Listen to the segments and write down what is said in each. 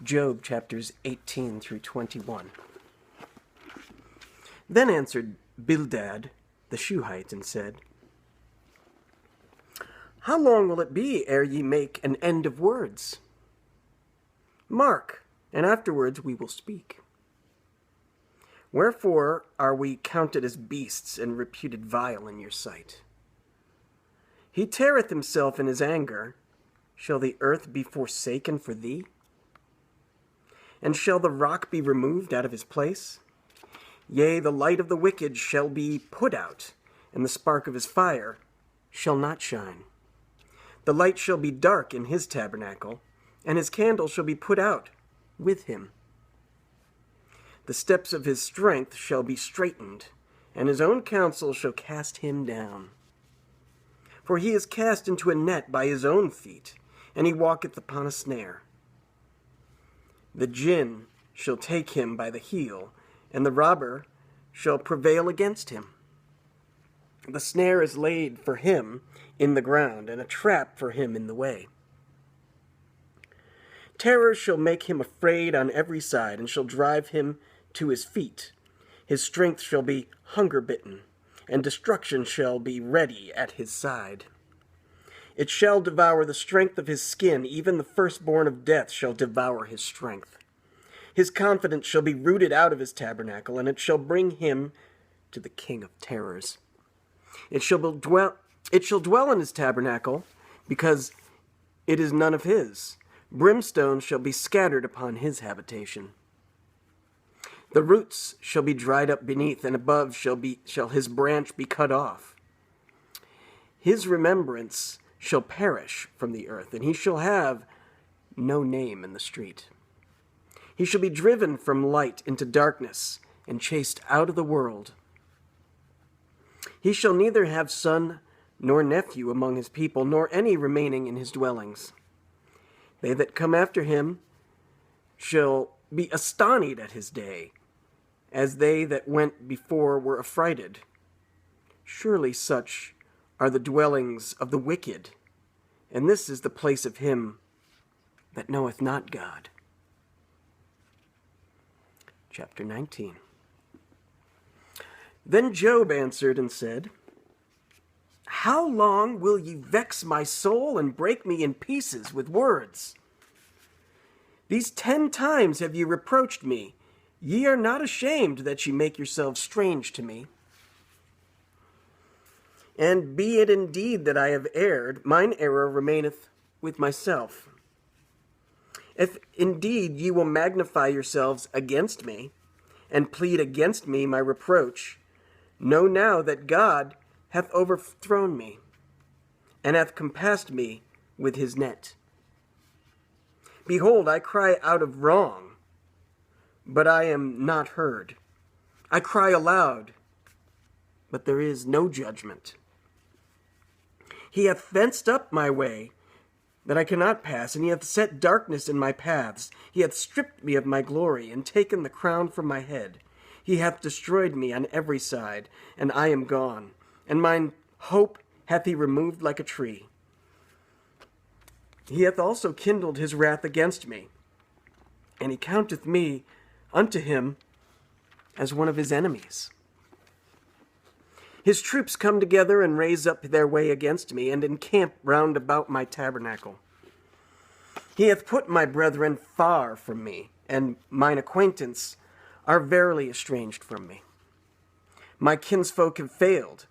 Job chapters 18 through 21. Then answered Bildad the Shuhite and said, How long will it be ere ye make an end of words? Mark, and afterwards we will speak. Wherefore are we counted as beasts and reputed vile in your sight? He teareth himself in his anger. Shall the earth be forsaken for thee? And shall the rock be removed out of his place? Yea, the light of the wicked shall be put out, and the spark of his fire shall not shine. The light shall be dark in his tabernacle, and his candle shall be put out with him. The steps of his strength shall be straitened, and his own counsel shall cast him down. For he is cast into a net by his own feet, and he walketh upon a snare. The jinn shall take him by the heel, and the robber shall prevail against him. The snare is laid for him in the ground, and a trap for him in the way. Terror shall make him afraid on every side, and shall drive him to his feet. His strength shall be hunger-bitten, and destruction shall be ready at his side. It shall devour the strength of his skin, even the firstborn of death shall devour his strength. His confidence shall be rooted out of his tabernacle, and it shall bring him to the king of terrors. It shall dwell in his tabernacle, because it is none of his. Brimstone shall be scattered upon his habitation. The roots shall be dried up beneath, and above shall his branch be cut off. His remembrance shall perish from the earth, and he shall have no name in the street. He shall be driven from light into darkness, and chased out of the world. He shall neither have son nor nephew among his people, nor any remaining in his dwellings. They that come after him shall be astonied at his day, as they that went before were affrighted. Surely such are the dwellings of the wicked, and this is the place of him that knoweth not God. Chapter 19. Then Job answered and said, How long will ye vex my soul and break me in pieces with words? These 10 times have ye reproached me. Ye are not ashamed that ye make yourselves strange to me. And be it indeed that I have erred, mine error remaineth with myself. If indeed ye will magnify yourselves against me, and plead against me my reproach, know now that God hath overthrown me, and hath compassed me with his net. Behold, I cry out of wrong, but I am not heard. I cry aloud, but there is no judgment. He hath fenced up my way, that I cannot pass, and he hath set darkness in my paths. He hath stripped me of my glory, and taken the crown from my head. He hath destroyed me on every side, and I am gone, and mine hope hath he removed like a tree. He hath also kindled his wrath against me, and he counteth me unto him as one of his enemies. His troops come together and raise up their way against me, and encamp round about my tabernacle. He hath put my brethren far from me, and mine acquaintance are verily estranged from me. My kinsfolk have failed,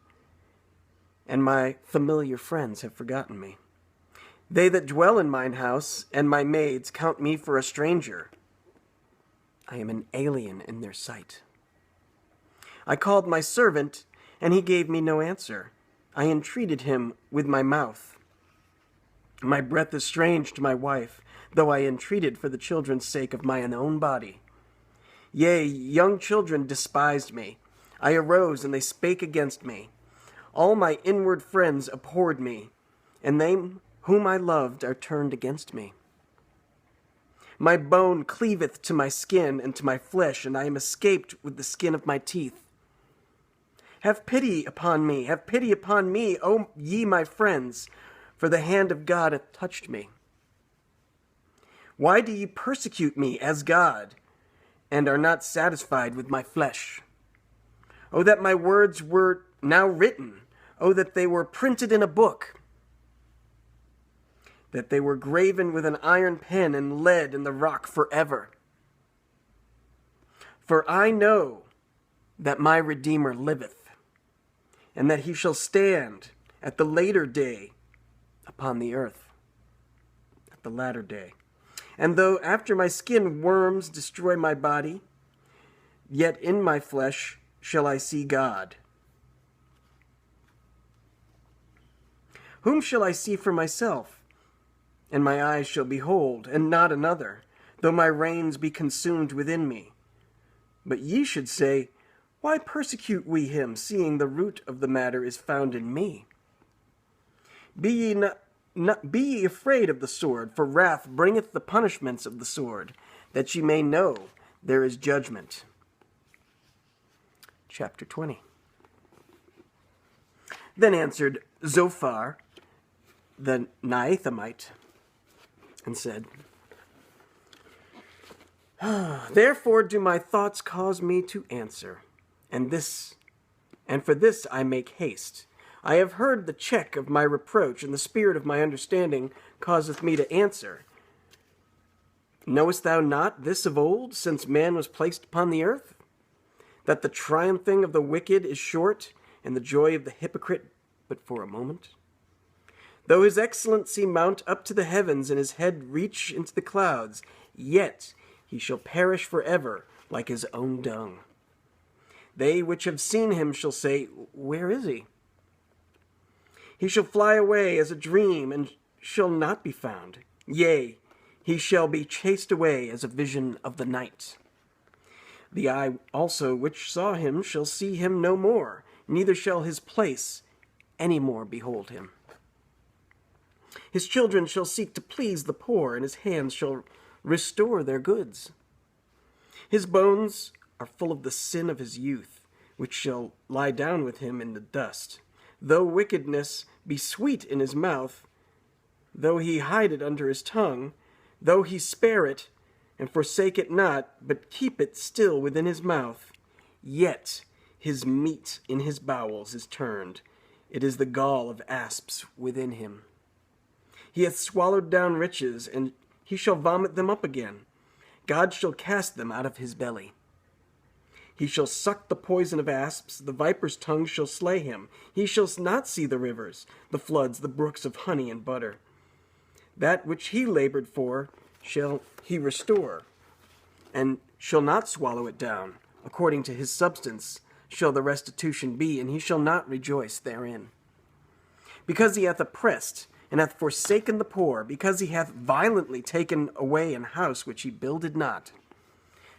and my familiar friends have forgotten me. They that dwell in mine house, and my maids, count me for a stranger. I am an alien in their sight. I called my servant, and he gave me no answer. I entreated him with my mouth. My breath is strange to my wife, though I entreated for the children's sake of mine own body. Yea, young children despised me. I arose, and they spake against me. All my inward friends abhorred me, and they whom I loved are turned against me. My bone cleaveth to my skin and to my flesh, and I am escaped with the skin of my teeth. Have pity upon me, O ye my friends, for the hand of God hath touched me. Why do ye persecute me as God, and are not satisfied with my flesh? Oh, that my words were now written. Oh, that they were printed in a book, that they were graven with an iron pen and lead in the rock forever. For I know that my Redeemer liveth, and that he shall stand at the later day upon the earth, at the latter day. And though after my skin worms destroy my body, yet in my flesh shall I see God. Whom shall I see for myself? And my eyes shall behold, and not another, though my reins be consumed within me. But ye should say, why persecute we him, seeing the root of the matter is found in me? Be ye afraid of the sword, for wrath bringeth the punishments of the sword, that ye may know there is judgment. Chapter 20. Then answered Zophar the Naamathite, and said, therefore do my thoughts cause me to answer, and for this I make haste. I have heard the check of my reproach, and the spirit of my understanding causeth me to answer. Knowest thou not this of old, since man was placed upon the earth, that the triumphing of the wicked is short, and the joy of the hypocrite but for a moment? Though his excellency mount up to the heavens, and his head reach into the clouds, yet he shall perish forever like his own dung. They which have seen him shall say, where is he? He shall fly away as a dream, and shall not be found. Yea, he shall be chased away as a vision of the night. The eye also which saw him shall see him no more, neither shall his place any more behold him. His children shall seek to please the poor, and his hands shall restore their goods. His bones are full of the sin of his youth, which shall lie down with him in the dust. Though wickedness be sweet in his mouth, though he hide it under his tongue, though he spare it, and forsake it not, but keep it still within his mouth, yet his meat in his bowels is turned. It is the gall of asps within him. He hath swallowed down riches, and he shall vomit them up again. God shall cast them out of his belly. He shall suck the poison of asps, the viper's tongue shall slay him. He shall not see the rivers, the floods, the brooks of honey and butter. That which he labored for shall he restore, and shall not swallow it down. According to his substance shall the restitution be, and he shall not rejoice therein. Because he hath oppressed, and hath forsaken the poor, because he hath violently taken away an house which he builded not.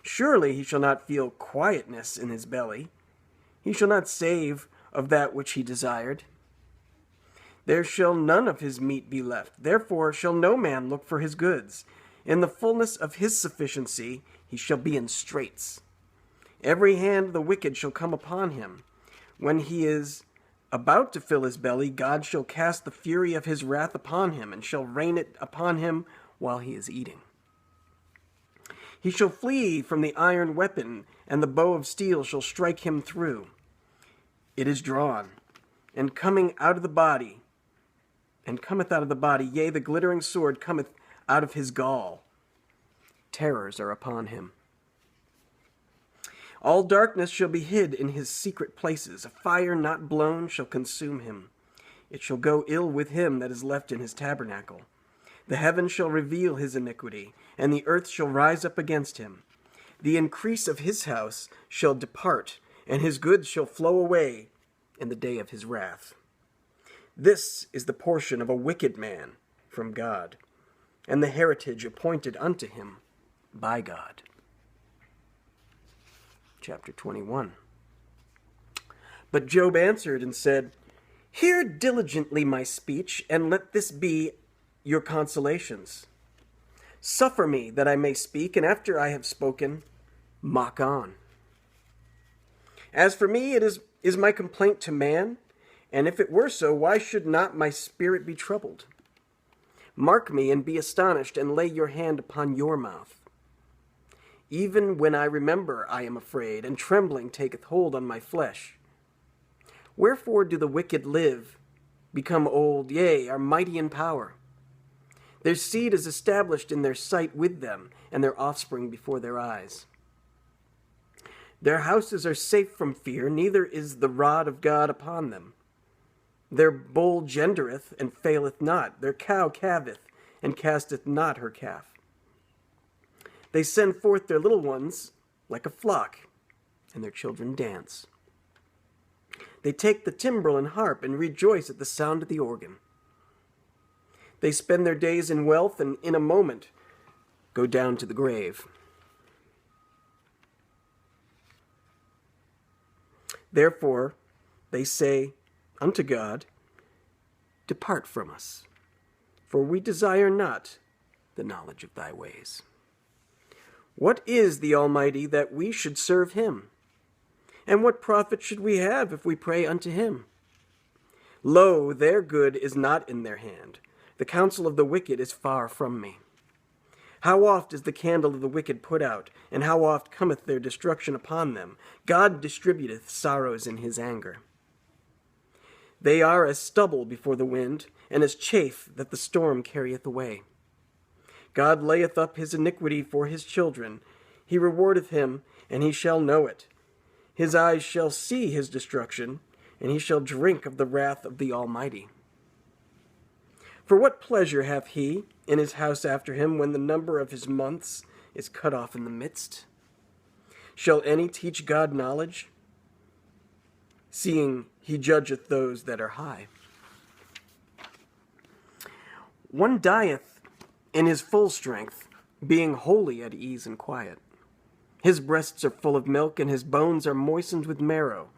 Surely he shall not feel quietness in his belly. He shall not save of that which he desired. There shall none of his meat be left. Therefore shall no man look for his goods. In the fullness of his sufficiency he shall be in straits. Every hand of the wicked shall come upon him. When he is about to fill his belly, God shall cast the fury of his wrath upon him, and shall rain it upon him while he is eating. He shall flee from the iron weapon, and the bow of steel shall strike him through. It is drawn, and cometh out of the body, yea, the glittering sword cometh out of his gall. Terrors are upon him. All darkness shall be hid in his secret places. A fire not blown shall consume him. It shall go ill with him that is left in his tabernacle. The heaven shall reveal his iniquity, and the earth shall rise up against him. The increase of his house shall depart, and his goods shall flow away in the day of his wrath. This is the portion of a wicked man from God, and the heritage appointed unto him by God. Chapter 21. But Job answered and said, hear diligently my speech, and let this be your consolations. Suffer me that I may speak, and after I have spoken, mock on. As for me, it is my complaint to man, and if it were so, why should not my spirit be troubled? Mark me and be astonished, and lay your hand upon your mouth. Even when I remember, I am afraid, and trembling taketh hold on my flesh. Wherefore do the wicked live, become old, yea, are mighty in power? Their seed is established in their sight with them, and their offspring before their eyes. Their houses are safe from fear, neither is the rod of God upon them. Their bull gendereth, and faileth not. Their cow calveth, and casteth not her calf. They send forth their little ones like a flock, and their children dance. They take the timbrel and harp, and rejoice at the sound of the organ. They spend their days in wealth, and in a moment go down to the grave. Therefore they say unto God, Depart from us, for we desire not the knowledge of thy ways. What is the Almighty that we should serve him? And what profit should we have if we pray unto him? Lo, their good is not in their hand. The counsel of the wicked is far from me. How oft is the candle of the wicked put out, and how oft cometh their destruction upon them? God distributeth sorrows in his anger. They are as stubble before the wind, and as chaff that the storm carrieth away. God layeth up his iniquity for his children. He rewardeth him, and he shall know it. His eyes shall see his destruction, and he shall drink of the wrath of the Almighty. For what pleasure hath he in his house after him, when the number of his months is cut off in the midst? Shall any teach God knowledge, seeing he judgeth those that are high? One dieth in his full strength, being wholly at ease and quiet. His breasts are full of milk, and his bones are moistened with marrow.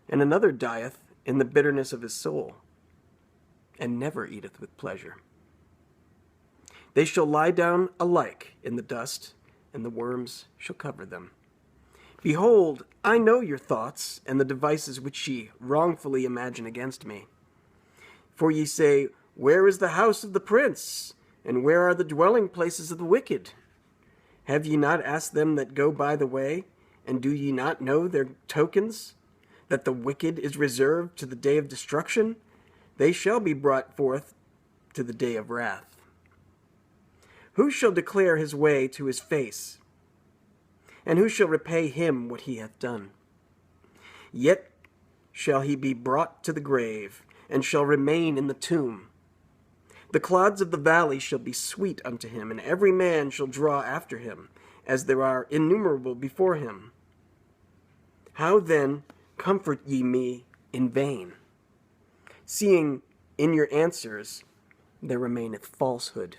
And another dieth in the bitterness of his soul, and never eateth with pleasure. They shall lie down alike in the dust, and the worms shall cover them. Behold, I know your thoughts, and the devices which ye wrongfully imagine against me. For ye say, Where is the house of the prince? And where are the dwelling places of the wicked? Have ye not asked them that go by the way? And do ye not know their tokens? That the wicked is reserved to the day of destruction? They shall be brought forth to the day of wrath. Who shall declare his way to his face? And who shall repay him what he hath done? Yet shall he be brought to the grave, and shall remain in the tomb. The clods of the valley shall be sweet unto him, and every man shall draw after him, as there are innumerable before him. How then comfort ye me in vain, seeing in your answers there remaineth falsehood?